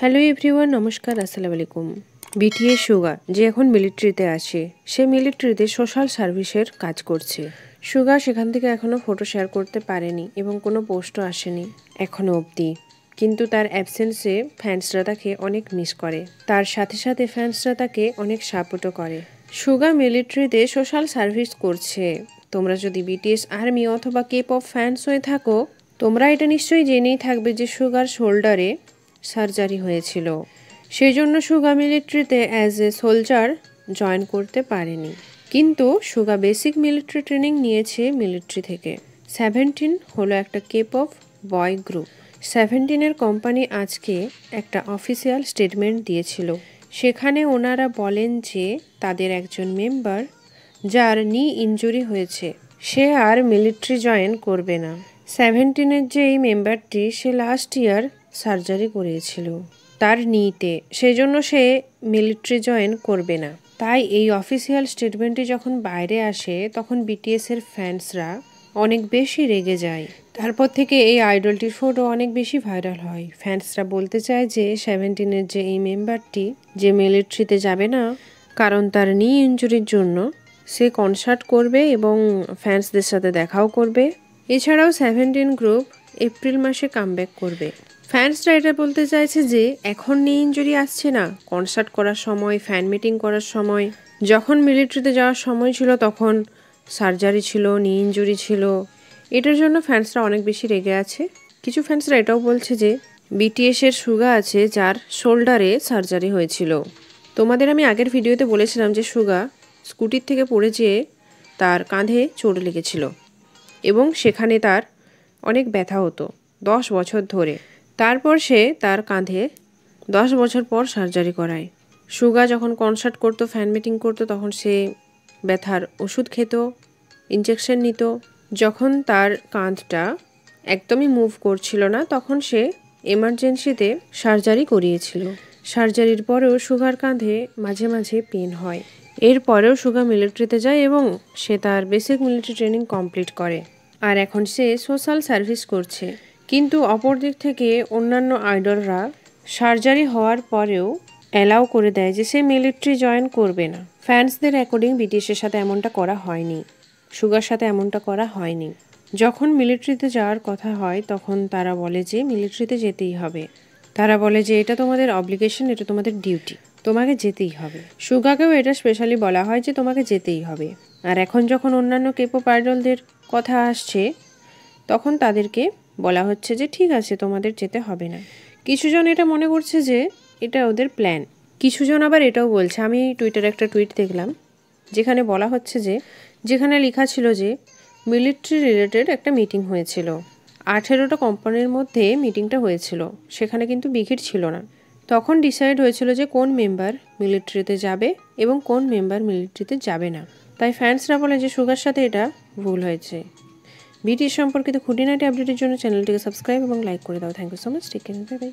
Hello everyone, নমস্কার, আসসালামু আলাইকুম। বিটিএস সুগা যে এখন মিলিটারিতে আছে, সে মিলিটারিতে সোশ্যাল সার্ভিসের কাজ করছে। সুগা সেখান থেকে এখনও ফটো শেয়ার করতে পারেনি এবং কোনো পোস্টও আসেনি এখনও অবধি। কিন্তু তার অ্যাবসেন্সে ফ্যান্সরা তাকে অনেক মিস করে, তার সাথে সাথে ফ্যান্সরা তাকে অনেক সাপোর্টও করে। সুগা মিলিটারিতে সোশ্যাল সার্ভিস করছে। তোমরা যদি বিটিএস আর্মি অথবা কে-পপ ফ্যান্স হয়ে থাকো, তোমরা এটা নিশ্চয়ই জেনেই থাকবে যে সুগার শোল্ডারে সার্জারি হয়েছিল। সেই জন্য সুগা মিলিটারিতে অ্যাজ এ সোলজার জয়েন করতে পারেনি। কিন্তু সুগা বেসিক মিলিটারি ট্রেনিং নিয়েছে মিলিটারি থেকে। 17 হলো একটা কে-পপ বয় গ্রুপ। 17-এর কোম্পানি আজকে একটা অফিসিয়াল স্টেটমেন্ট দিয়েছিল। সেখানে ওনারা বলেন যে তাদের একজন মেম্বার, যার নি ইনজুরি হয়েছে, সে আর মিলিটারি জয়েন করবে না। 17-এর যে এই মেম্বারটি, সে লাস্ট ইয়ার সার্জারি করিয়েছিল তার নিতে, সেই জন্য সে মিলিটারি জয়েন করবে না। তাই এই অফিসিয়াল স্টেটমেন্টটি যখন বাইরে আসে, তখন বিটিএসের ফ্যান্সরা অনেক বেশি রেগে যায়। তারপর থেকে এই আইডলটির ফটো অনেক বেশি ভাইরাল হয়। ফ্যান্সরা বলতে চায় যে 17-এর যে এই মেম্বারটি যে মিলিটারিতে যাবে না, কারণ তার নি ইনজুরির জন্য সে কনসার্ট করবে এবং ফ্যান্সদের সাথে দেখাও করবে। এছাড়াও 17 গ্রুপ এপ্রিল মাসে কামব্যাক করবে। ফ্যান্সরা এটা বলতে চাইছে যে এখন নি ইনজুরি আসছে না, কনসার্ট করার সময়, ফ্যান মিটিং করার সময়, যখন মিলিটারিতে যাওয়ার সময় ছিল তখন সার্জারি ছিল, নি ইনজুরি ছিল। এটার জন্য ফ্যান্সরা অনেক বেশি রেগে আছে। কিছু ফ্যান্সরা এটাও বলছে যে বিটিএসের সুগা আছে যার শোল্ডারে সার্জারি হয়েছিল। তোমাদের আমি আগের ভিডিওতে বলেছিলাম যে সুগা স্কুটির থেকে পড়ে যেয়ে তার কাঁধে চোট লেগেছিল এবং সেখানে তার অনেক ব্যথা হতো 10 বছর ধরে। তারপর সে তার কাঁধে 10 বছর পর সার্জারি করায়। সুগা যখন কনসার্ট করতো, ফ্যান মিটিং করতো, তখন সে ব্যথার ওষুধ খেত, ইনজেকশন নিত। যখন তার কাঁধটা একদমই মুভ করছিল না, তখন সে এমার্জেন্সিতে সার্জারি করিয়েছিল। সার্জারির পরেও সুগার কাঁধে মাঝে মাঝে পেন হয়। এরপরেও সুগা মিলিটারিতে যায় এবং সে তার বেসিক মিলিটারি ট্রেনিং কমপ্লিট করে। আর এখন সে সোশ্যাল সার্ভিস করছে। কিন্তু অপর দিক থেকে অন্যান্য আইডলরা সার্জারি হওয়ার পরেও অ্যালাউ করে দেয় যে সে মিলিটারি জয়েন করবে না। ফ্যান্সদের অ্যাকর্ডিং বিটিএসের সাথে এমনটা করা হয়নি, সুগার সাথে এমনটা করা হয়নি। যখন মিলিটারিতে যাওয়ার কথা হয় তখন তারা বলে যে মিলিটারিতে যেতেই হবে। তারা বলে যে এটা তোমাদের অব্লিগেশন, এটা তোমাদের ডিউটি, তোমাকে যেতেই হবে। সুগাকেও এটা স্পেশালি বলা হয় যে তোমাকে যেতেই হবে। আর এখন যখন অন্যান্য কেপপ আইডলদের কথা আসছে, তখন তাদেরকে বলা হচ্ছে যে ঠিক আছে, তোমাদের যেতে হবে না। কিছুজন এটা মনে করছে যে এটা ওদের প্ল্যান। কিছুজন আবার এটাও বলছে, আমি টুইটারে একটা টুইট দেখলাম যেখানে বলা হচ্ছে যে, যেখানে লেখা ছিল যে মিলিটারি রিলেটেড একটা মিটিং হয়েছিল, 18টা কোম্পানির মধ্যে মিটিংটা হয়েছিল, সেখানে কিন্তু বিঘির ছিল না। তখন ডিসাইড হয়েছিল যে কোন মেম্বার মিলিটারিতে যাবে এবং কোন মেম্বার মিলিটারিতে যাবে না। তাই ফ্যান্সরা বলে যে সুগার সাথে এটা ভুল হয়েছে। বিটিএস সম্পর্কিত খুঁটিনাটি আপডেটের জন্য চ্যানেলটিকে সাবস্ক্রাইব এবং লাইক করে দাও। Thank you so much. Take care, bye by.